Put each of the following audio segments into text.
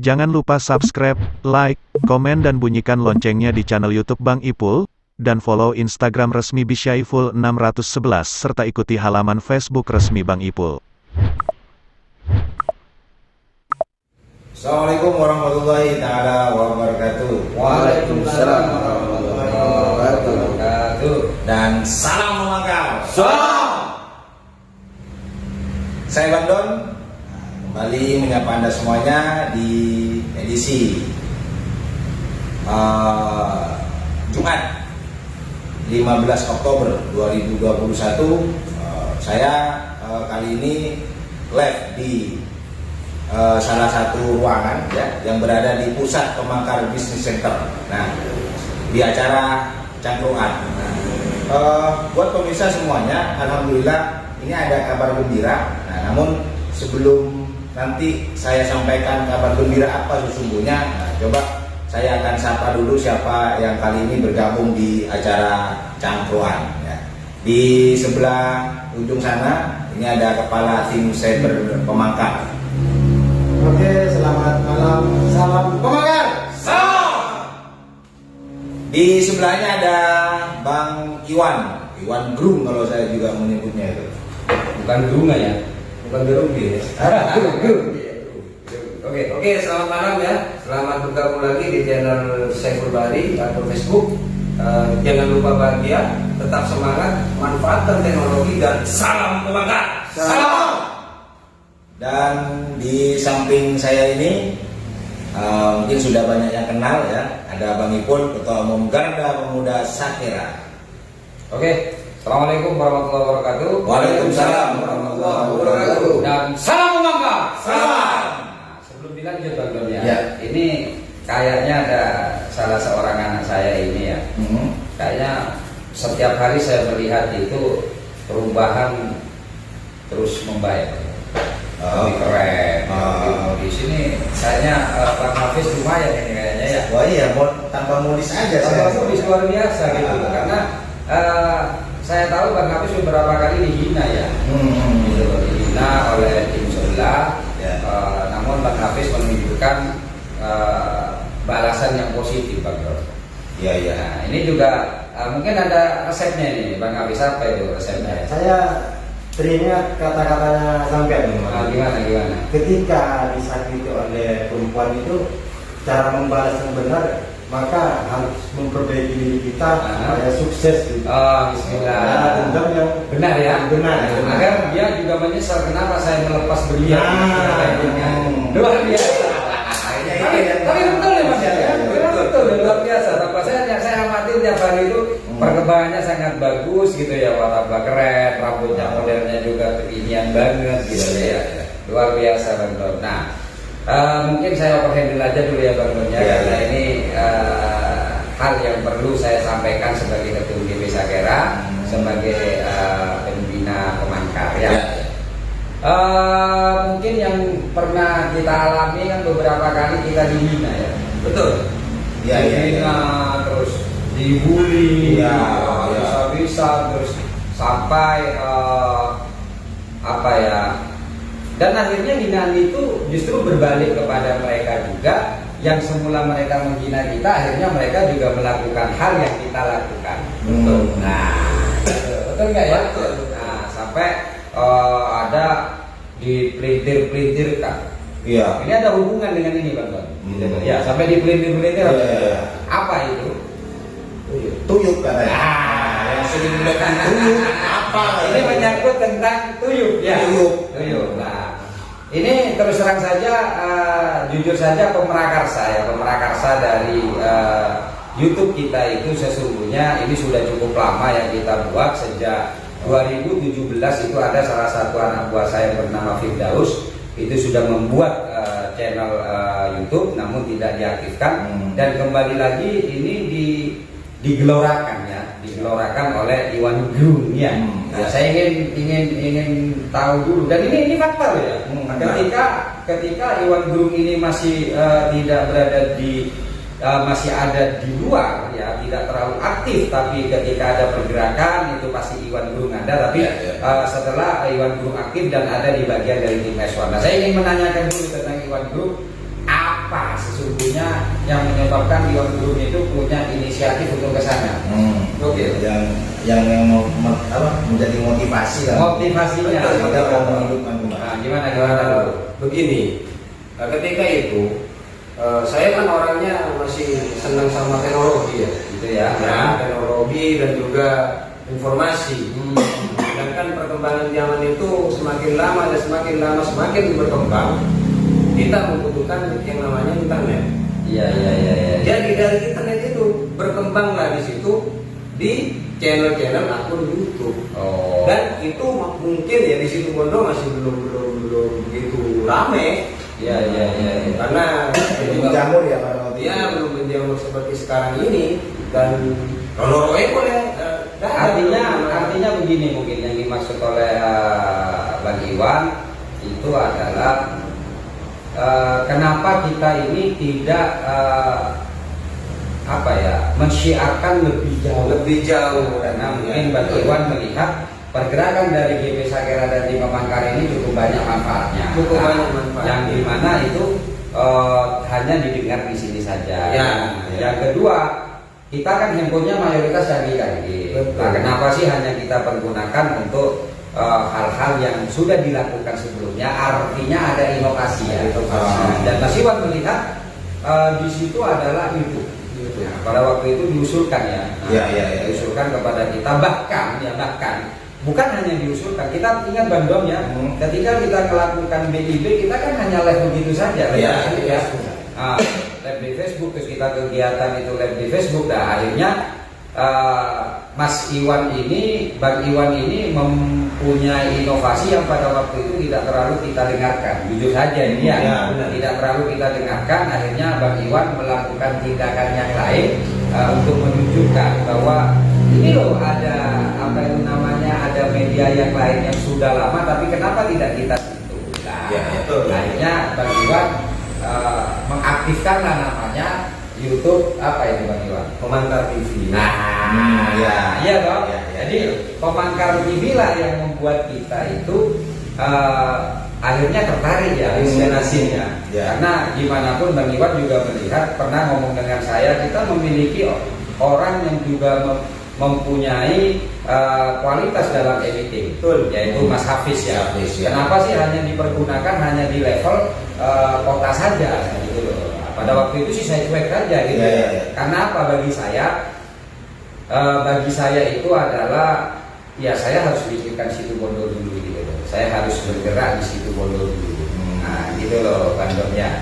Jangan lupa subscribe, like, komen dan bunyikan loncengnya di channel YouTube Bang Ipul, dan follow Instagram resmi Bisyaiful 611 serta ikuti halaman Facebook resmi Bang Ipul. Assalamualaikum warahmatullahi taala wabarakatuh. Waalaikumsalam warahmatullahi wabarakatuh. Dan salam memangkal. Salam. Saya Bang Don kembali menyapa Anda semuanya di edisi Jumat 15 Oktober 2021. Saya kali ini live di salah satu ruangan ya yang berada di pusat Pemangkar Business Center. Nah, di acara cangkruan. Buat pemirsa semuanya, alhamdulillah ini ada kabar gembira. Nah, namun sebelum nanti saya sampaikan kabar gembira apa sesungguhnya, nah, coba saya akan sapa dulu siapa yang kali ini bergabung di acara cangkruan. Ya. Di sebelah ujung sana ini ada kepala tim cyber Pemangkar. Oke, selamat malam. Salam Pemangkar. Salam. Di sebelahnya ada Bang Iwan Grung kalau saya juga menyebutnya itu. Bukan Grunga ya? Bukan Grung ya? Grung. Oke, selamat malam ya. Selamat bergabung lagi di channel Saiful Bari atau Facebook. Jangan lupa bahagia, tetap semangat, manfaatkan teknologi dan salam Pemangkar. Salam. Dan di samping saya ini mungkin sudah banyak yang kenal ya. Ada Bang Ipul, Ketua Umum Garda Pemuda Sakera. Oke, assalamualaikum warahmatullahi wabarakatuh. Waalaikumsalam warahmatullahi wabarakatuh. Dan salam Pemangkar. Salam. Sebelum dilanjut Bang Don ya, Ya. ini kayaknya ada salah seorang anak saya ini ya. Kayaknya setiap hari saya melihat itu perubahan terus membaik. Lebih keren. Di sini kayaknya Bang Hafiz lumayan ini kayaknya ya. Wah iya, tanpa modis aja saya. Tanpa modis luar biasa gitu. Karena saya tahu Bang Hafiz beberapa kali dihina ya. Gitu, dihina oleh tim sebelah. Ya. Namun Bang Hafiz menunjukkan balasan yang positif Bang Don. Iya iya. Nah, ini juga mungkin ada resepnya ini Bang Hafiz, apa itu resepnya? Saya teringat kata-katanya sampai Gimana? ketika disakiti oleh perempuan itu, cara membalas yang benar maka harus memperbaiki diri kita supaya sukses gitu. Oh, bismillah. Karena dendam yang Benar ya? benar. Agar dia juga menyesal kenapa saya melepas berlian. Luar biasa. Tapi betul ya Mas ya? Betul, luar biasa. Tanpa saya amati tiap hari itu perkembangannya sangat bagus gitu ya, warna keren, rambutnya modelnya juga kekinian banget gitu ya. Luar biasa Bang Don. Nah, mungkin saya overhandle aja dulu ya Bang Don ya, karena ini hal yang perlu saya sampaikan sebagai Ketua DP Sakera, sebagai pembina Pemangkar ya. Mungkin yang pernah kita alami kan beberapa kali kita dihina ya. Betul. Dihina terus dibully, bisa terus sampai apa ya? Dan akhirnya hinaan itu justru berbalik kepada mereka juga, yang semula mereka menghina kita, akhirnya mereka juga melakukan hal yang kita lakukan. Betul. Nah, betul nggak ya? Nah, sampai ada dipelintir-pelintirkan. Iya. Ini ada hubungan dengan ini Bang Don. Ya, sampai dipelintir-pelintir. Apa itu? Tuyuk katanya. Yang sering melakukan tuyuk apa? Ini menyangkut tentang tuyuk ya. Tuyuk. Nah, ini terus terang saja, jujur saja pemrakarsa dari YouTube kita itu sesungguhnya ini sudah cukup lama yang kita buat. Sejak 2017 itu ada salah satu anak buah saya bernama Firdaus itu sudah membuat channel YouTube, namun tidak diaktifkan. Dan kembali lagi ini digelorakan oleh Iwan Grung ya. Nah, saya ingin tahu dulu, dan ini fakta ya. Ketika Iwan Grung ini masih tidak berada di masih ada di luar ya, tidak terlalu aktif, tapi ketika ada pergerakan itu pasti Iwan Grung ada. Tapi setelah Iwan Grung aktif dan ada di bagian dari tim S1. Nah, saya ingin menanyakan dulu tentang Iwan Grung, apa punya yang menyebabkan Iwan Guru itu punya inisiatif untuk ke sana. Oke. Yang menjadi motivasi lah. Motivasinya. Kita mau menghidupkan kembali. Nah, gimana? Begini, ketika itu saya kan orangnya masih senang sama teknologi ya, Gitu ya. teknologi dan juga informasi. Sedangkan perkembangan zaman itu semakin lama semakin berkembang, kita membutuhkan yang namanya internet. Iya. Jadi dari internet itu berkembanglah di situ di channel-channel akun YouTube. Oh. Dan itu mungkin ya di situ Bondo masih belum begitu rame. Iya. Karena Belum jamur ya pada waktu dia itu. belum menjamur seperti sekarang ini dan rono-rono boleh. Artinya begini mungkin yang dimaksud oleh Bang Iwan itu adalah kenapa kita ini tidak mensyiarkan lebih jauh karena mungkin Bang Iwan melihat pergerakan dari GP Sakera dan Lima Mangkar ini cukup banyak manfaatnya. Yang dimana itu hanya didengar di sini saja. Ya. Yang kedua, kita kan handphonenya mayoritas canggih. Nah, kenapa sih hanya kita pergunakan untuk hal-hal yang sudah dilakukan sebelumnya? Artinya ada inovasi ya. Dan Mas Iwan melihat di situ adalah YouTube. Nah, pada waktu itu diusulkan ya. Diusulkan kepada kita bahkan bukan hanya diusulkan, kita ingat Bandung ya, ketika kita melakukan BIB kita kan hanya live begitu saja, live di Facebook, terus kita kegiatan itu live di Facebook. Nah akhirnya Bang Iwan ini mempunyai inovasi yang pada waktu itu tidak terlalu kita dengarkan, jujur saja ini ya, tidak terlalu kita dengarkan. Akhirnya Bang Iwan melakukan tindakan yang lain untuk menunjukkan bahwa ini loh ada ada media yang lain yang sudah lama, tapi kenapa tidak kita sentuh? Nah, akhirnya Bang Iwan mengaktifkanlah namanya YouTube itu Bang Iwan? Pemangkar TV. Iya dong. Jadi Pemangkar TV lah yang membuat kita itu akhirnya tertarik ya destinasinya. Karena gimana pun Bang Iwan juga melihat, pernah ngomong dengan saya, kita memiliki orang yang juga mempunyai kualitas dalam editing, yaitu Mas Hafiz ya. Kenapa sih hanya dipergunakan hanya di level kota saja gitu loh. Pada waktu itu sih saya cuek aja gitu. Karena apa, bagi saya itu adalah ya saya harus bikinkan situ Bondo dulu gitu loh. Saya harus bergerak di situ Bondo dulu. Nah gitu loh Bandomnya.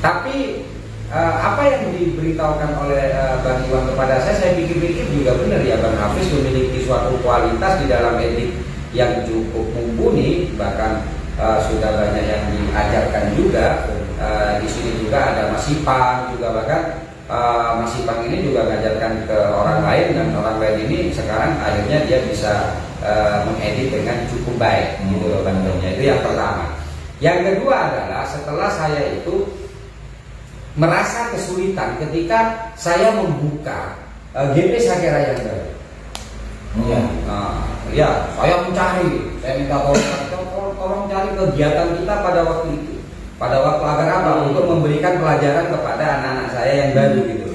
Tapi apa yang diberitahukan oleh Bang Iwan kepada saya pikir-pikir juga benar ya. Bang Hafiz memiliki suatu kualitas di dalam edit yang cukup mumpuni, bahkan sudah banyak yang diajarkan juga. Di sini juga ada Mas Ipang juga, bahkan Mas Ipang ini juga mengajarkan ke orang lain, dan orang lain ini sekarang akhirnya dia bisa mengedit dengan cukup baik gitu loh Bandomnya. Itu yang pertama. Yang kedua adalah setelah saya itu merasa kesulitan ketika saya membuka GP Sakera yang baru. Saya mencari, saya minta tolong cari kegiatan kita pada waktu itu. Pada waktu agar apa? Untuk memberikan pelajaran kepada anak-anak saya yang baru gitu.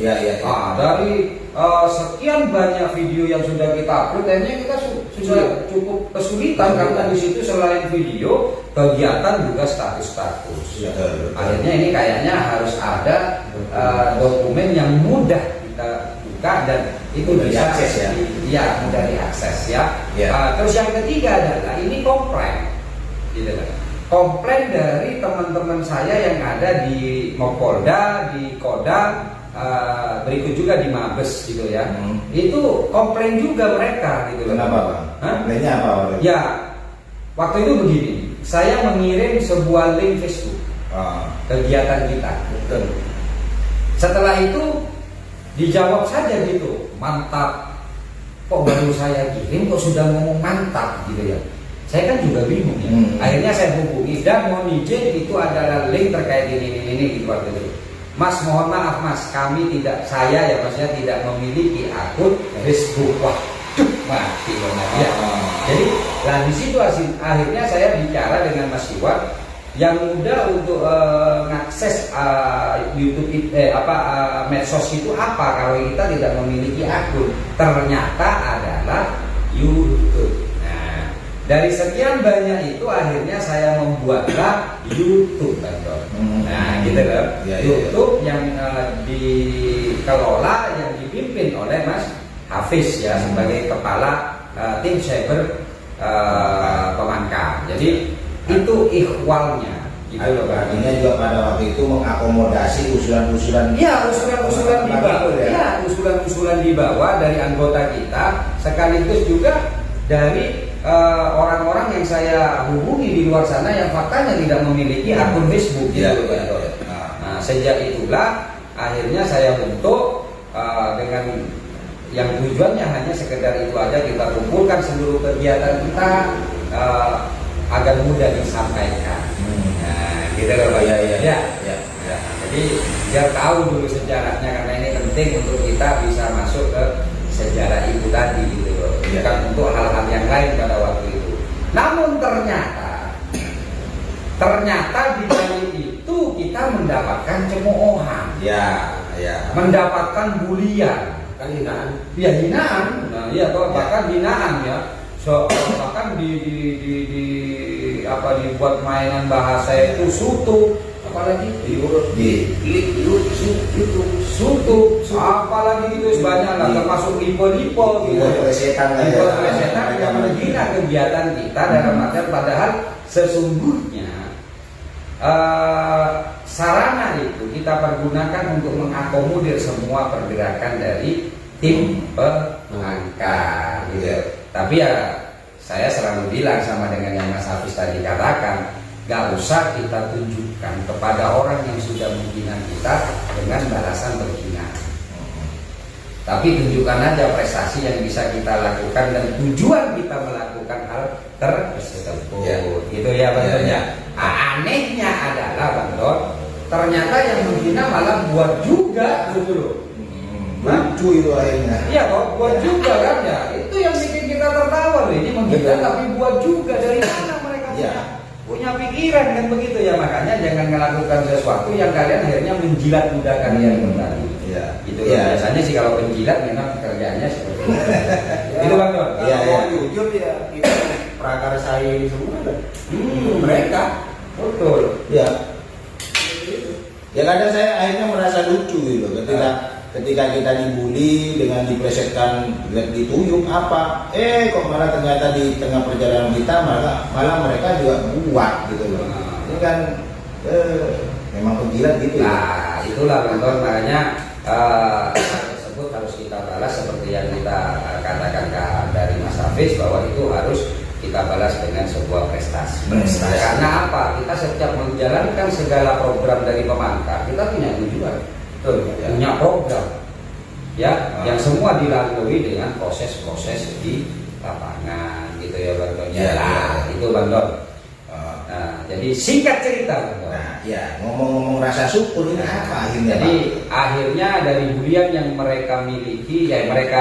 Dari sekian banyak video yang sudah kita upload, akhirnya kita sudah cukup kesulitan karena di situ selain video, kegiatan juga status-status. Akhirnya ini kayaknya harus ada dokumen yang mudah kita buka dan itu mudah bisa diakses ya. Iya, mudah diakses ya. Terus yang ketiga adalah ini komplain, gitu kan. Komplain dari teman-teman saya yang ada di Mapolda, di Kodam, berikut juga di Mabes gitu ya. Itu komplain juga mereka gitu. Kenapa Bang? Komplainnya apa? Ya, waktu itu begini, saya mengirim sebuah link Facebook kegiatan kita. Setelah itu dijawab saja gitu, mantap. Kok baru saya kirim kok sudah ngomong mantap gitu ya. Saya kan juga bingung ya. Akhirnya saya hubungi dan mohon izin itu adalah link terkait ini gitu waktu itu. Mas mohon maaf Mas, saya maksudnya tidak memiliki akun Facebook. Waduh, mati loh ya. Jadi di situ akhirnya saya bicara dengan Mas Iwan. yang mudah untuk mengakses YouTube medsos itu apa kalau kita tidak memiliki akun? Ternyata adalah YouTube. Nah, dari sekian banyak itu akhirnya saya membuatlah YouTube, Bang. Nah, gitu loh. YouTube yang dikelola, yang dipimpin oleh Mas Hafiz ya sebagai kepala tim cyber Pemangkam. Jadi itu ikhwalnya gitu loh. Artinya juga pada waktu itu mengakomodasi usulan-usulan. Iya, usulan-usulan di bawah. Iya, usulan-usulan di bawah dari anggota kita, sekaligus juga dari orang-orang yang saya hubungi di luar sana yang faktanya tidak memiliki akun Facebook gitu loh. Nah, sejak itulah akhirnya saya bentuk dengan yang tujuannya hanya sekedar itu aja, kita kumpulkan seluruh kegiatan kita agar mudah disampaikan. Nah, gitu loh Pak. Ya. Jadi biar tahu dulu sejarahnya, karena ini penting untuk kita bisa masuk ke sejarah itu tadi gitu loh. Bukan untuk hal-hal yang lain pada waktu itu. Namun ternyata di balik itu kita mendapatkan cemoohan. Ya. Mendapatkan bulian. Kan hinaan. Ya hinaan. Nah, iya toh, bahkan hinaan ya. Bahkan dibuat mainan bahasa itu sutu, apalagi sutu, apalagi itu banyak lah, termasuk lipo-lipo gitu. Plesetan yang menghina kegiatan kita dalam artian padahal sesungguhnya sarana itu kita pergunakan untuk mengakomodir semua pergerakan dari tim Pemangkam gitu. Tapi ya saya selalu bilang sama dengan yang Mas Hafiz tadi katakan, gak usah kita tunjukkan kepada orang yang sudah menghina kita dengan balasan penghinaan. Tapi tunjukkan aja prestasi yang bisa kita lakukan dan tujuan kita melakukan hal tersebut. Gitu ya Bang Don. Anehnya adalah Bang Don, ternyata yang menghina malah buat juga gitu loh. Lucu itu akhirnya. Iya kok, buat juga kan ya. Itu yang bikin kita tertawa loh. Ini menghina tapi buat juga, dari mana mereka punya pikiran kan begitu ya. Makanya jangan melakukan sesuatu yang kalian akhirnya menjilat mudah kalian kembali. Itu biasanya sih kalau penjilat memang kerjanya seperti itu. Itu Bang Don. Kalau jujur ya kita prakarsa ini semua mereka. Betul. Ya kadang saya akhirnya merasa lucu gitu ketika kita dibully dengan diplesetkan, dituyuk apa, kok malah ternyata di tengah perjalanan kita malah mereka juga buat gitu loh. Ini kan memang penjilat gitu ya. Nah itulah Bang Don, makanya hal tersebut harus kita balas seperti yang kita katakan dari Mas Hafiz, bahwa itu harus kita balas dengan sebuah prestasi. Karena apa? Kita setiap menjalankan segala program dari Pemangkam, kita punya tujuan, punya program, ya, yang semua dilalui dengan proses-proses di lapangan, gitu ya Bang Don. Itu Bang Don. Nah, jadi singkat cerita Bang Don. Ngomong-ngomong rasa syukur ini apa akhirnya? Jadi akhirnya dari bulian yang mereka miliki, yang mereka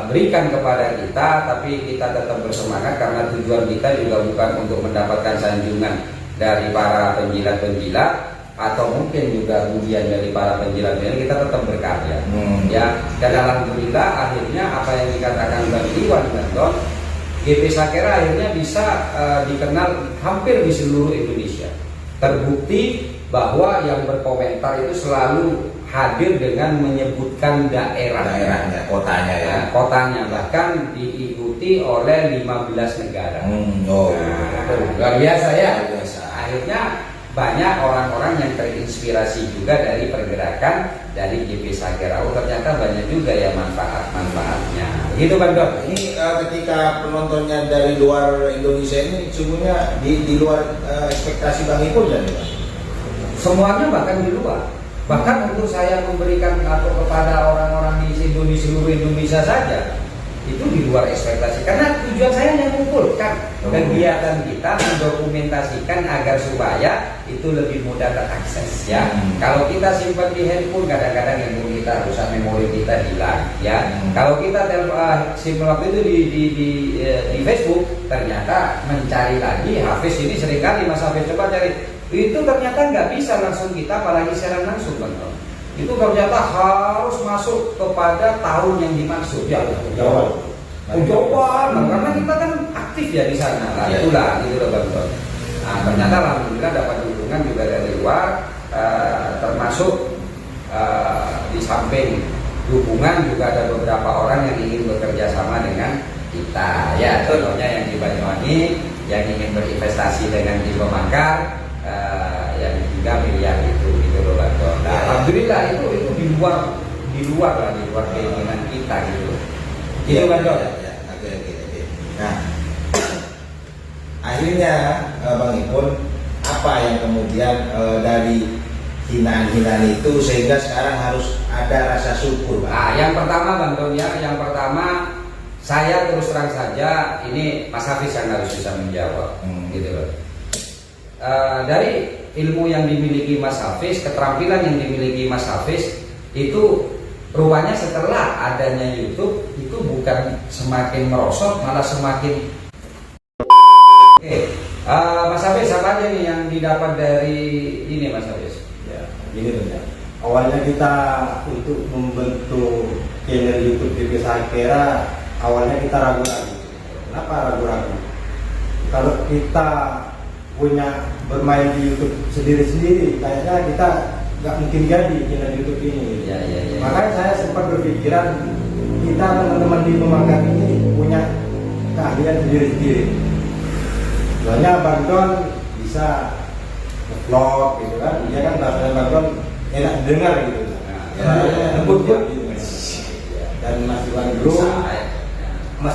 berikan kepada kita, tapi kita tetap bersemangat karena tujuan kita juga bukan untuk mendapatkan sanjungan dari para penjilat-penjilat atau mungkin juga bulian dari para penjilat-penjilat. Kita tetap berkarya, ya. Dan alhamdulillah akhirnya apa yang dikatakan Bang Iwan Bang Don, GP Sakera akhirnya bisa dikenal hampir di seluruh Indonesia. Terbukti bahwa yang berkomentar itu selalu hadir dengan menyebutkan daerahnya, kotanya ya. Kotanya bahkan diikuti oleh 15 negara. Luar biasa ya. Akhirnya banyak orang-orang yang terinspirasi juga dari pergerakan dari GP Sakera. Ternyata banyak juga ya manfaat-manfaatnya. Begitu Bang Don. Ini ketika penontonnya dari luar Indonesia ini sungguhnya di luar ekspektasi Bang Ipul dan semuanya bahkan di luar. Bahkan untuk saya memberikan atau kepada orang-orang di seluruh Indonesia saja, itu di luar ekspektasi. Karena tujuan saya hanya mengumpulkan kegiatan kita, mendokumentasikan agar supaya itu lebih mudah terakses ya. Kalau kita simpan di handphone, kadang-kadang handphone kita rusak, memori kita hilang ya. Kalau kita simpan waktu itu di Facebook, ternyata mencari lagi Hafiz ini seringkali Mas Hafiz coba cari, itu ternyata nggak bisa langsung kita, apalagi siaran langsung Bang. Itu ternyata harus masuk kepada tahun yang dimaksud ya. Jawa, karena kita kan aktif ya di sana. Nah, itulah gitu loh Bang. Nah, ternyata alhamdulillah dapat dukungan juga dari luar, termasuk di samping dukungan juga ada beberapa orang yang ingin bekerja sama dengan kita. Ya, contohnya yang di Banyuwangi yang ingin berinvestasi dengan tim Pemangkar, yang 3 miliar itu gitu loh Bang. Nah, alhamdulillah itu di luar keinginan kita gitu. Gitu Bang. Oke. Nah, akhirnya Bang Ipun, apa yang kemudian dari hinaan-hinaan itu sehingga sekarang harus ada rasa syukur, Bang? Nah, yang pertama Bang Don ya, yang pertama saya terus terang saja, ini Mas Hafiz yang harus bisa menjawab, gitu loh. Dari ilmu yang dimiliki Mas Hafiz, keterampilan yang dimiliki Mas Hafiz, itu rupanya setelah adanya YouTube itu bukan semakin merosot, malah semakin. Oke, Mas Hafiz apa aja nih yang didapat dari ini Mas Hafiz? Ya, gini ya. Awalnya kita untuk membentuk channel YouTube TV, saya kira awalnya kita ragu-ragu. Kenapa ragu-ragu? Kalau kita punya bermain di YouTube sendiri-sendiri, kayaknya kita nggak mungkin jadi channel YouTube ini. Ya. Makanya saya sempat berpikiran kita teman-teman di Pemangkar ini punya keahlian sendiri-sendiri. Soalnya Bang Don bisa vlog gitu kan, dia kan bahasa Bang Don enak dengar gitu. Lembut gitu. Dan Mas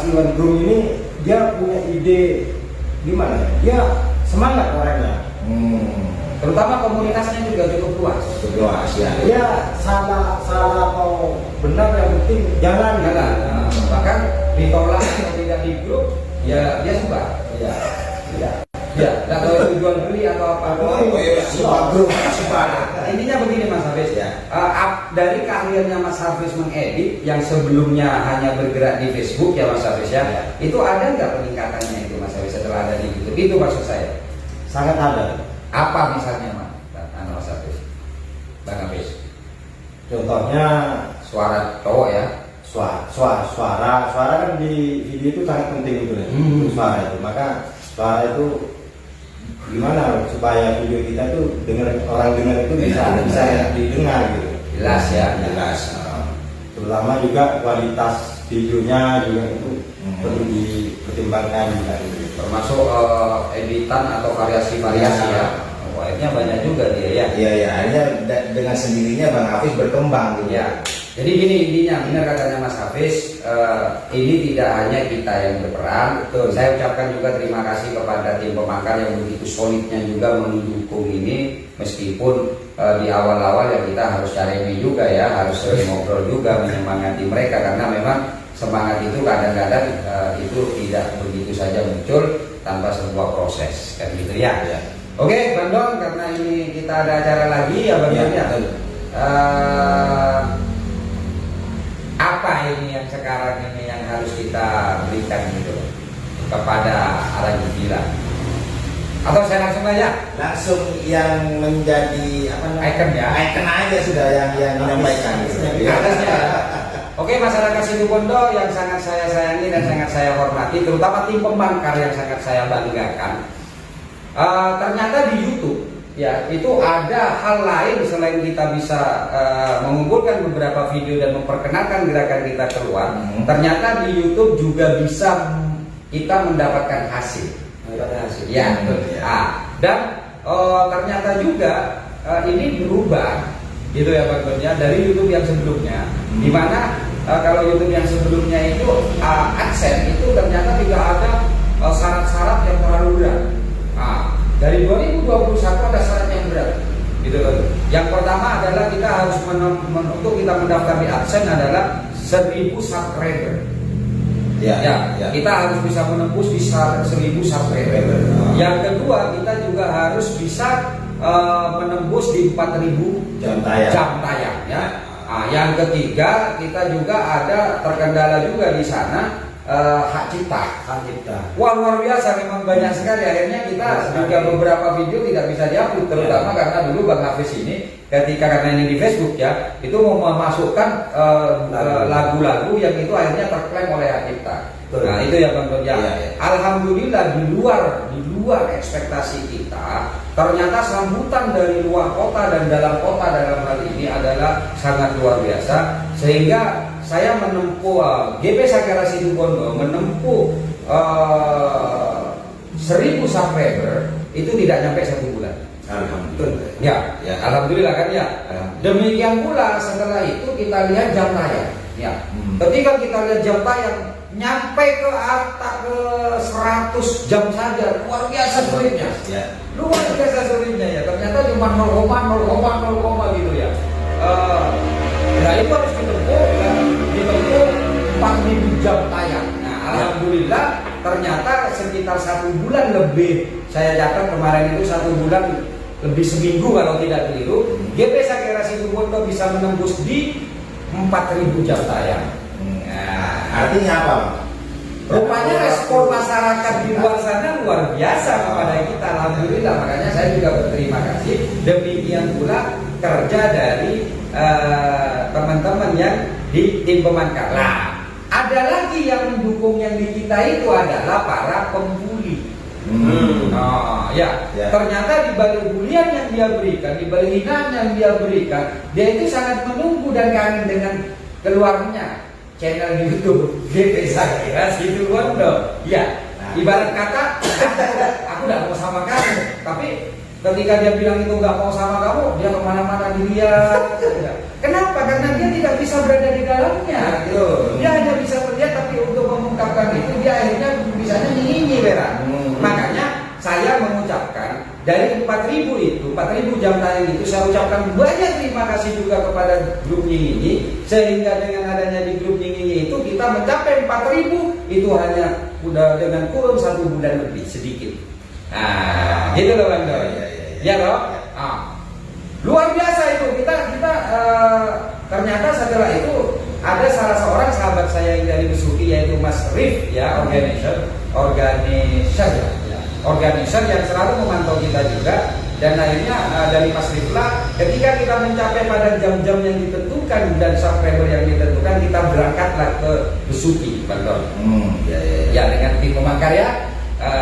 Iwan Grum ini dia punya ide gimana? Dia semangat orangnya. Terutama komunitasnya juga cukup luas. Luas ya. Dia salah atau benar, yang penting jangan. Bahkan ditolak atau tidak di grup, ya dia suka. Nggak tahu itu jual beli atau apa. Intinya begini Mas Hafiz ya. Dari keahliannya Mas Hafiz mengedit yang sebelumnya hanya bergerak di Facebook ya Mas Hafiz ya. Itu ada nggak peningkatannya itu Mas Hafiz setelah ada di YouTube? Itu maksud saya. Sangat ada. Apa misalnya Mas Hafiz? Bang Hafiz. Contohnya Suara cowok ya. Suara kan di video itu sangat penting itu suara itu. Maka suara itu gimana supaya video kita itu orang dengar itu bisa didengar gitu. Jelas ya. Terutama juga kualitas videonya juga itu perlu dipertimbangkan juga. Termasuk editan atau variasi-variasi ya. Akhirnya banyak juga dia ya. Iya, akhirnya dengan sendirinya Bang Hafiz berkembang gitu. Ya. Jadi gini intinya, benar katanya Mas Hafiz, ini tidak hanya kita yang berperan. Saya ucapkan juga terima kasih kepada tim Pemangkar yang begitu solidnya juga mendukung ini, meskipun di awal-awal ya kita harus cari ini juga ya, harus sering ngobrol juga menyemangati mereka, karena memang semangat itu kadang-kadang itu tidak begitu saja muncul tanpa sebuah proses kan gitu ya. Oke Bang Don, karena ini kita ada acara lagi ya Bang Don ya. Apa ini yang sekarang ini yang harus kita berikan gitu kepada Ala Gila? Atau saya langsung aja? Langsung yang menjadi apa namanya? Icon ya? Icon aja sudah yang menyampaikan gitu. Atasnya. Oke, masyarakat Situbondo yang sangat saya sayangi dan sangat saya hormati, terutama tim Pemangkar yang sangat saya banggakan. Ternyata di YouTube ya itu ada hal lain selain kita bisa mengumpulkan beberapa video dan memperkenalkan gerakan kita keluar. Ternyata di YouTube juga bisa kita mendapatkan hasil. Ya, dan ternyata juga ini berubah gitu ya Bang Don ya, dari YouTube yang sebelumnya, dimana kalau YouTube yang sebelumnya itu AdSense itu ternyata tidak ada syarat-syarat yang terlalu berat. Dari 2021 ada syarat yang berat gitu loh. Yang pertama adalah kita harus untuk kita mendaftar di AdSense adalah 1000 subscriber. Ya. Kita harus bisa menembus di 1000 subscriber. Yang kedua, kita juga harus bisa menembus di 4000 Jam tayang. ya. Nah, yang ketiga, kita juga ada terkendala juga di sana hak cipta. Wah, luar biasa, memang banyak sekali. Akhirnya kita juga beberapa video tidak bisa dihapus, terutama karena dulu Bang Hafiz ini karena ini di Facebook ya, itu mau memasukkan lagu-lagu yang itu akhirnya terklaim oleh hak cipta. Nah, itu ya Bang Don ya. Alhamdulillah di luar ekspektasi kita, ternyata sambutan dari luar kota dan dalam kota dalam hal ini adalah sangat luar biasa, sehingga saya menempuh GP Sakera Situbondo menempuh 1000 subscriber itu tidak sampai 1 bulan. Alhamdulillah. Ya, alhamdulillah kan ya. Demikian pula setelah itu kita lihat jam tayang. Ya. Ketika kita lihat jam tayang nyampe ke atas ke 100 jam saja, luar biasa sulitnya. Ya. Luar biasa sulitnya ya. Ternyata cuma 0,0,0 gitu ya. Nah itu harus ditempuh 4000 jam tayang. Nah, alhamdulillah ternyata sekitar 1 bulan lebih, saya catat kemarin itu 1 bulan lebih seminggu kalau tidak keliru, GP Sakera Situbondo bisa menembus di 4000 jam tayang. Nah, Artinya apa? rupanya respon masyarakat di luar sana luar biasa kepada kita, alhamdulillah. Makanya saya juga berterima kasih. Demikian pula kerja dari teman-teman yang di tim Pemangkar. Nah, ada lagi yang mendukung yang di kita itu adalah para pembuli. Ternyata di balik bulian yang dia berikan, di balik hinaan yang dia berikan, dia itu sangat menunggu dan kangen dengan keluarnya channel YouTube GP Sakera Situbondo. Ya, ibarat kata aku nggak mau sama kamu, tapi ketika dia bilang itu nggak mau sama kamu, dia kemana-mana dilihat. Kenapa? Karena dia tidak bisa berada di dalamnya. Gitu. Dia hanya bisa melihat, tapi untuk mengungkapkan itu dia akhirnya bisanya nyinyi, Vera. Makanya saya mengucapkan dari 4000 itu, 4000 jam tayang itu, saya ucapkan banyak terima kasih juga kepada grup Nyinyi, sehingga dengan adanya di grup Nyinyi itu kita mencapai 4000 itu hanya udah dengan kurun 1 bulan lebih sedikit. Nah, gitu loh Bang Doi. Ya loh. Luar biasa itu. Kita ternyata setelah itu ada salah seorang sahabat saya yang dari Besuki, yaitu Mas Rif ya, organizer yang selalu memantau kita juga. Dan akhirnya dari Mas Rif lah, ketika kita mencapai pada jam-jam yang ditentukan dan subscriber yang ditentukan, kita berangkatlah ke Besuki, Bang Don. Ya, dengan tim Pemangkar ya.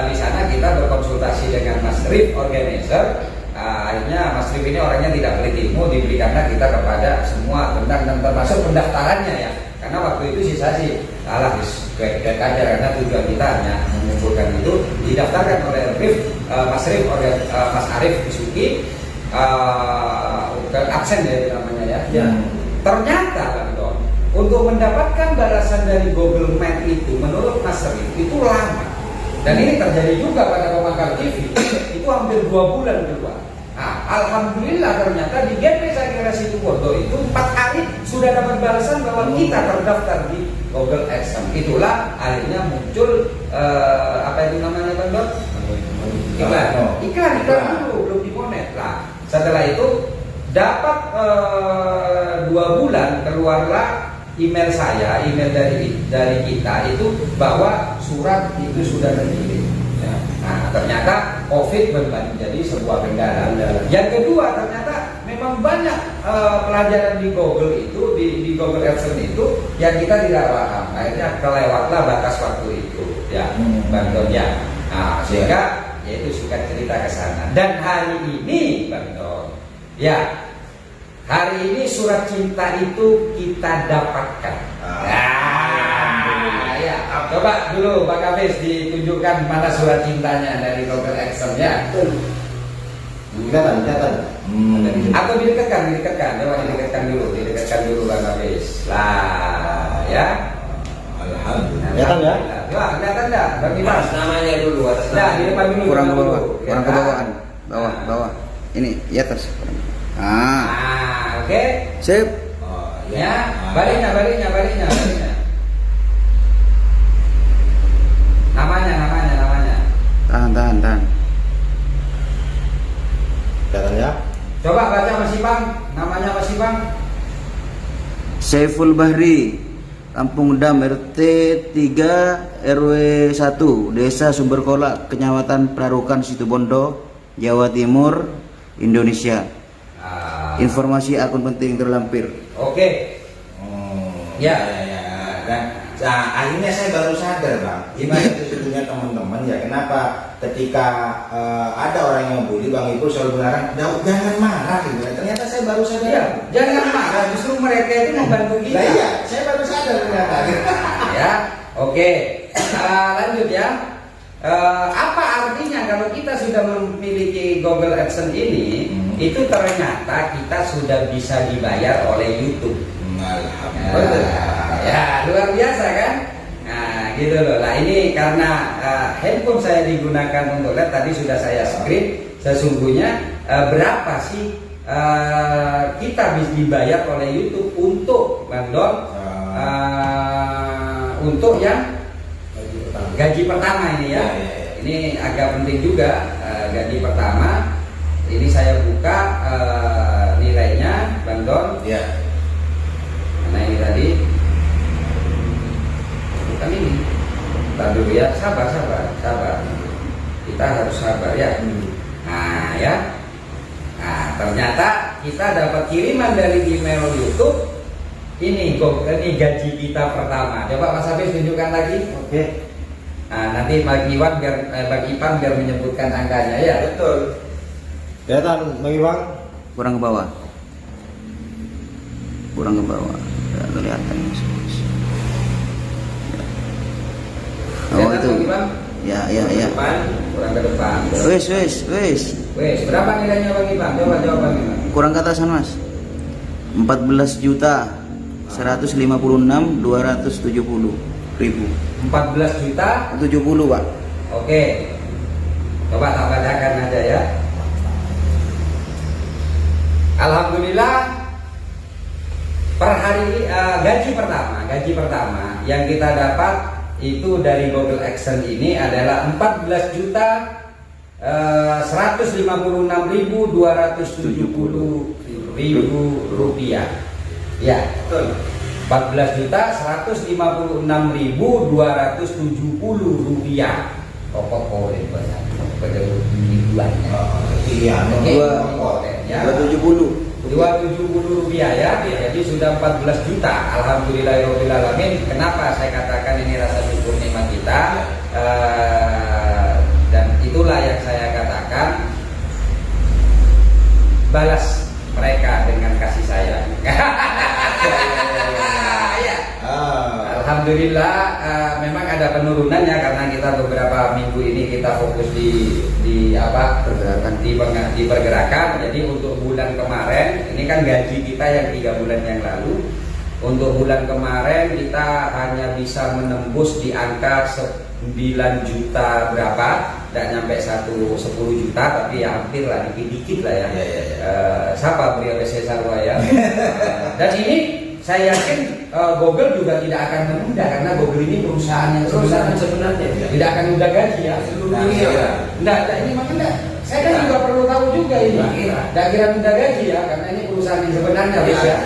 Di sana kita berkonsultasi dengan Mas Rif, organizer. Akhirnya Mas Rif ini orangnya tidak pelit ilmu, diberikanlah kita kepada semua tentang dan termasuk pendaftarannya ya. Karena waktu itu sih kayak aja, karena tujuan kita hanya mengumpulkan itu, didaftarkan oleh Rif, Mas Rif, Mas Arif Besuki, absen ya namanya ya. Ternyata Bang Don, untuk mendapatkan balasan dari Google Map itu menurut Mas Rif itu lama. Dan ini terjadi juga pada Pemangkar TV, itu hampir 2 bulan keluar. Nah, alhamdulillah ternyata di GP Sakera Situbondo itu 4 hari sudah dapat balasan bahwa kita terdaftar di Google AdSense. Itulah akhirnya muncul apa itu namanya Bang Don? Iklan dulu, belum dimonet. Nah, setelah itu dapat 2 bulan keluarlah email saya, email dari kita itu bahwa surat itu sudah terkirim. Nah, ternyata COVID menjadi sebuah kendala. Yang kedua, ternyata memang banyak pelajaran di Google itu, di Google AdSense itu yang kita tidak paham. Akhirnya kelewatlah batas waktu itu, ya, Bang Don ya. Nah, sehingga yaitu suka cerita ke sana. Dan hari ini, Bang Don, ya, hari ini surat cinta itu kita dapatkan. Coba dulu Pak Hafiz ditunjukkan mana surat cintanya dari Google AdSense ya. Kelihatan. Atau didekatkan, coba didekatkan dulu Pak Hafiz. Lah, ya. Alhamdulillah. Kelihatan ya? Coba kelihatan dah, Bang Dimas. Namanya dulu, atas Nah, di depan dulu. Kurang ke bawah, Ya, kurang ke bawah, bawah. Ini ya atas. Oke. Sip. Ya, baliknya. Coba baca Mas Ipang, namanya Mas Ipang. Saiful Bahri, Kampung Dam, RT 3 RW 1, Desa Sumberkolak, Kecamatan Prarukan, Situbondo, Jawa Timur, Indonesia. Informasi akun penting terlampir. Oke. Ya. Nah, akhirnya saya baru sadar, Bang. Gimana sesungguhnya teman-teman ya, kenapa ketika ada orang yang bully, Bang Ipul selalu melarang, jangan marah gitu. Ternyata saya baru sadar. Ya, jangan marah, justru mereka itu membantu kita. Nah, iya, saya baru sadar ternyata. Ya, oke. Lanjut ya. Apa artinya kalau kita sudah memiliki Google AdSense ini, itu ternyata kita sudah bisa dibayar oleh YouTube. Alhamdulillah. Ya, luar biasa kan? Nah, gitu loh. Nah, ini karena handphone saya digunakan untuk live, tadi sudah saya screen. Sesungguhnya berapa sih kita bisa dibayar oleh YouTube untuk Bang Don? Untuk yang gaji pertama ini ya. Ini agak penting juga, gaji pertama. Ini saya buka nilainya Bang Don. Ya. Nah, ini tadi bukan ini. Bentar dulu ya, sabar. Kita harus sabar ya. Nah ya. Nah, ternyata kita dapat kiriman dari email YouTube. Ini gaji kita pertama. Coba Mas Hafiz tunjukkan lagi. Oke. Nah, nanti Bang Ipang biar menyebutkan angkanya ya. Betul. Kelihatan Bang Iwan? Kurang ke bawah. Nggak kelihatan. Oh Kelihatan, itu. Bang Ipang? Ya. Depan, kurang ke depan. Wes. Wes, berapa nilainya Bang Ipang? Coba jawab Bang Ipang. Kurang ke atasan Mas. 14 juta 156 270 ribu. 14 juta 70 Pak. Oke. Coba tak bacakan aja ya. Alhamdulillah per hari gaji pertama yang kita dapat itu dari Google AdSense ini adalah 14 juta 156.270 ribu rupiah. Ya, betul. 14 juta 156.270 rupiah. Pokok boleh banyak. Iya, ya. 270 rupiah ya. Jadi sudah 14 juta. Alhamdulillahirobbilalamin. Kenapa saya katakan ini rasa syukur nikmat kita? Dan itulah yang saya katakan, balas mereka dengan kasih sayang. Alhamdulillah memang ada penurunannya karena kita beberapa minggu ini kita fokus di pergerakan. Jadi untuk bulan kemarin ini kan gaji kita yang 3 bulan yang lalu. Untuk bulan kemarin kita hanya bisa menembus di angka 9 juta berapa, tidak nyampe 10 juta, tapi ya hampir lah, dikit-dikit lah ya. Siapa beliau Sarwa ya. Dan ini saya yakin Google juga tidak akan menunda karena Google ini perusahaan yang sebenarnya tidak akan menunda gaji ya. Enggak, ini makanya saya kan juga perlu tahu juga ini. Tidak kira menunda gaji ya, karena ini perusahaan yang sebenarnya ya.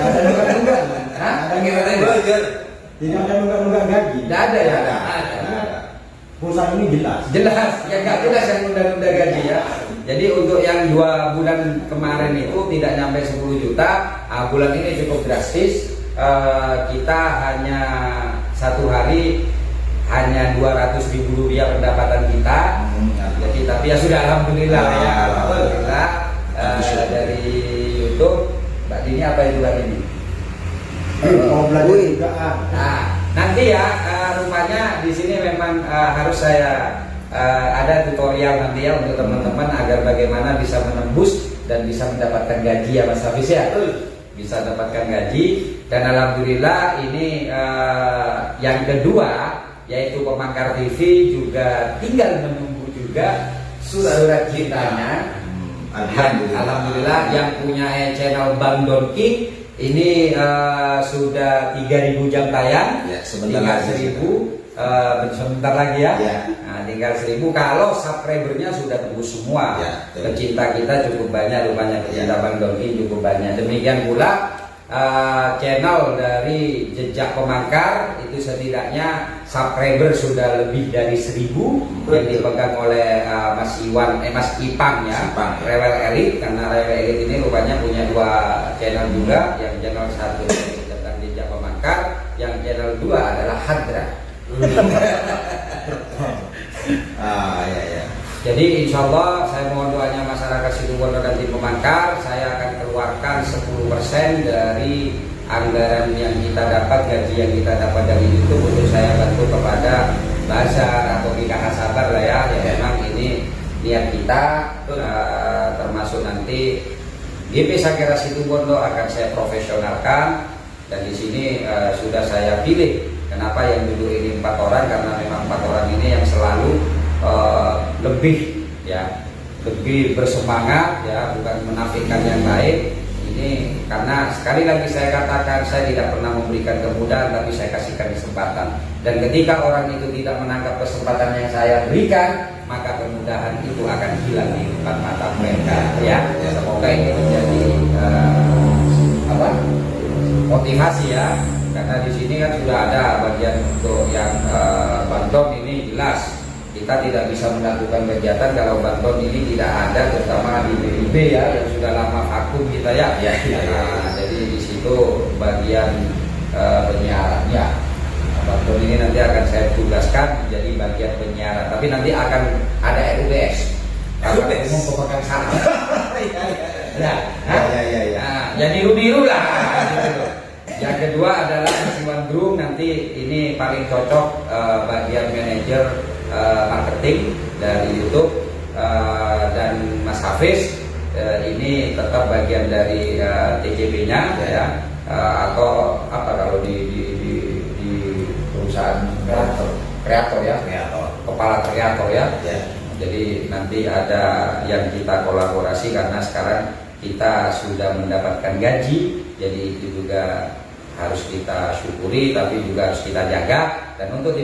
Tidak ada nunggak gaji. Tidak ada ya. Perusahaan ini jelas ya, nggak jelas yang nunda-nunda gaji ya. Jadi untuk yang 2 bulan kemarin itu tidak nyampe 10 juta, bulan ini cukup drastis. Kita hanya 1 hari hanya 200.000 rupiah pendapatan kita. Jadi tapi ya sudah alhamdulillah ya. Alhamdulillah dari YouTube. Mbak Dini apa itu Mbak Dini? mau belajar juga. Nah, nanti ya rupanya di sini memang harus saya ada tutorial nanti ya untuk teman-teman agar bagaimana bisa menembus dan bisa mendapatkan gaji ya Mas Hafiz ya. Bisa dapatkan gaji dan alhamdulillah ini yang kedua yaitu Pemangkar TV juga tinggal menunggu juga surat cintanya. Alhamdulillah yang punya channel Bang Donki ini sudah 3.000 jam tayang, ya, sebentar 3.000. sebentar lagi ya. Ya. Nah, tinggal 1000. Kalau subscribernya sudah tembus semua, Ya, betul. pecinta kita cukup banyak, rupanya pecinta Bang Doni cukup banyak. Demikian pula channel dari Jejak Pemangkar itu setidaknya subscriber sudah lebih dari 1000 yang dipegang oleh Mas Ipang ya, Ipang. Rewel Elit, karena Rewel Elit ini rupanya punya 2 channel juga, yang channel 1 tentang Jejak Pemangkar, yang channel 2 adalah Hadra. Ya. Jadi insya Allah saya mohon doanya masyarakat Situbondo dan tim Pemangkar, saya akan keluarkan 10% dari anggaran yang kita dapat, gaji yang kita dapat dari YouTube untuk saya bantu kepada bazar atau PKH Sabar lah ya. Ya memang ini niat kita, termasuk nanti GP Sakera Situbondo akan saya profesionalkan, dan di sini sudah saya pilih. Kenapa yang dulu ini 4 orang? Karena memang 4 orang ini yang selalu lebih bersemangat ya, bukan menafikan yang baik. Ini karena sekali lagi saya katakan, saya tidak pernah memberikan kemudahan, tapi saya kasihkan kesempatan. Dan ketika orang itu tidak menangkap kesempatan yang saya berikan, maka kemudahan itu akan hilang di depan mata mereka ya. Semoga ini menjadi motivasi ya. Karena di sini kan sudah ada bagian untuk yang bantuan ini jelas kita tidak bisa melakukan kegiatan kalau bantuan ini tidak ada, terutama di BIB ya yang sudah lama vakum kita ya. Nah, jadi di situ bagian penyiarannya. Bantuan ini nanti akan saya tugaskan menjadi bagian penyiaran, tapi nanti akan ada RUPS. Umum pemegang saham. Ya. Jadi biru lah. Gitu. Yang kedua adalah Mas Iwan Drum, nanti ini paling cocok bagian manajer marketing dari YouTube, dan Mas Hafiz ini tetap bagian dari TJB-nya ya, atau apa kalau di perusahaan kreator ya, kepala kreator ya. Jadi nanti ada yang kita kolaborasi karena sekarang kita sudah mendapatkan gaji, jadi itu juga harus kita syukuri, tapi juga harus kita jaga. Dan untuk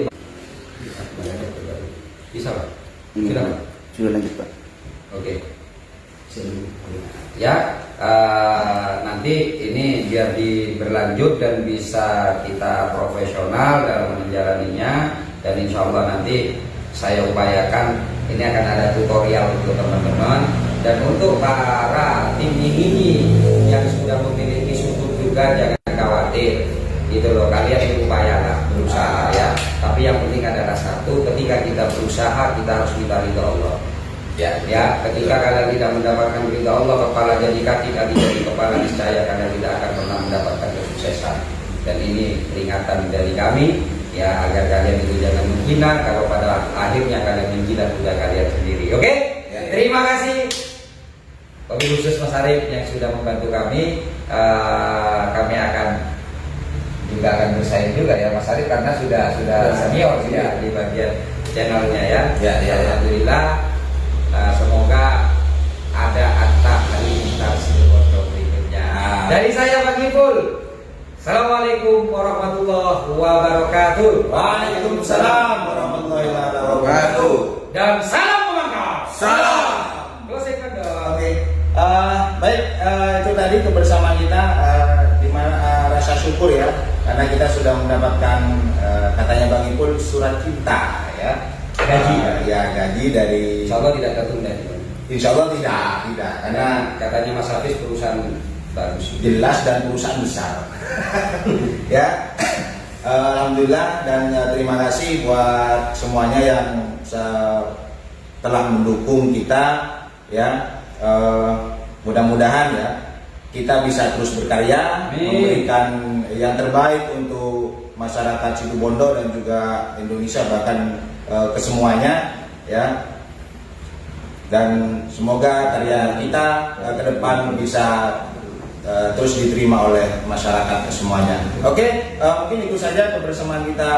bisa Pak? Sudah lanjut Pak. Oke. Ya, nanti ini biar berlanjut dan bisa kita profesional dalam menjalaninya, dan insya Allah nanti saya upayakan ini akan ada tutorial untuk teman-teman. Dan untuk para tim ini yang sudah memiliki syukur juga, jangan khawatir gitu loh, kalian berupayalah, berusaha ya. Tapi yang penting adalah satu, ketika kita berusaha kita harus minta ridha Allah ya. Ketika kalian tidak mendapatkan ridha Allah, kepala jadi kaki, kaki jadi kepala, niscaya kalian tidak akan pernah mendapatkan kesuksesan. Dan ini peringatan dari kami ya, agar kalian itu jangan menghina kalau pada akhirnya kalian menjilat kuda kalian sendiri. Oke? Terima kasih. Wabil khusus Mas Arif yang sudah membantu kami. Kami akan bersaing juga ya Mas Arif, karena sudah senior ya di bagian channelnya ya. Alhamdulillah. Semoga ada atta halilintar Situbondo berikutnya. Dari saya Bang Ipul. Assalamualaikum warahmatullahi wabarakatuh. Waalaikumsalam warahmatullahi wabarakatuh. Dan salam Pemangkar. Salam. Closingkan dong. Oke. Baik, itu tadi kebersamaan kita, di mana rasa syukur ya, karena kita sudah mendapatkan katanya Bang Ipul surat cinta ya. Gaji. Gaji dari. Insya Allah tidak tertunda. Insya Allah tidak, karena katanya Mas Hafiz perusahaan bagus, jelas dan perusahaan besar. Ya, alhamdulillah, dan terima kasih buat semuanya yang telah mendukung kita ya. Mudah-mudahan ya kita bisa terus berkarya, memberikan yang terbaik untuk masyarakat Situbondo dan juga Indonesia, bahkan kesemuanya ya. Dan semoga karya kita ke depan bisa terus diterima oleh masyarakat kesemuanya. Oke, mungkin itu saja kebersamaan kita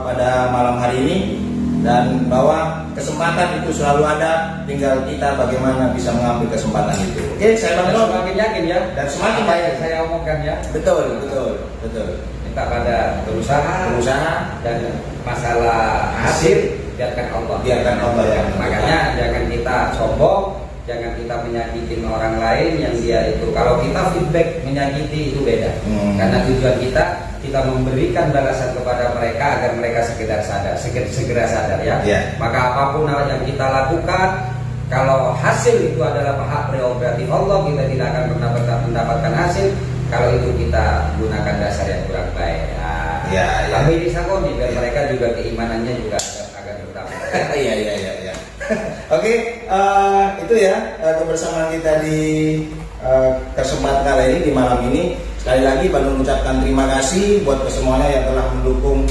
pada malam hari ini. dan bahwa kesempatan itu selalu ada, tinggal kita bagaimana bisa mengambil kesempatan itu. Oke, saya Bang Don. Semakin yakin ya. Dan semakin apa yang yakin. saya omongkan ya. Betul. Minta pada berusaha dan masalah hasil biarkan Allah. Biarkan Allah yang Makanya jangan kita sombong, jangan kita menyakitin orang lain yang dia itu. Kalau kita feedback menyakiti itu beda. Karena tujuan kita memberikan balasan kepada mereka agar mereka segera sadar ya. Maka apapun yang kita lakukan, kalau hasil itu adalah hak prerogatif Allah, kita tidak akan pernah mendapatkan hasil. Kalau itu kita gunakan dasar yang kurang baik. Tapi disakoni biar mereka juga keimanannya juga agak bertambah. Iya. Oke, itu ya kebersamaan kita di kesempatan kali ini, di malam ini. Sekali lagi Bandung mengucapkan terima kasih buat kesemuanya yang telah mendukung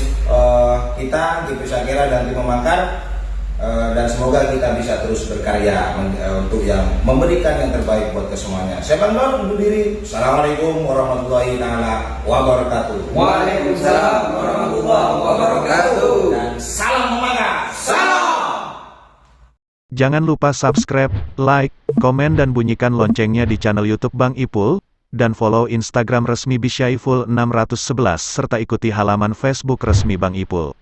kita di Sakera dan tim Memakar, dan semoga kita bisa terus berkarya untuk yang memberikan yang terbaik buat kesemuanya. Saya Bang Don undur diri. Assalamualaikum warahmatullahi wabarakatuh. Waalaikumsalam warahmatullahi wabarakatuh. Dan salam Memakar. Salam. Jangan lupa subscribe, like, komen dan bunyikan loncengnya di channel YouTube Bang Ipul, dan follow Instagram resmi Bisyaiful 611 serta ikuti halaman Facebook resmi Bang Ipul.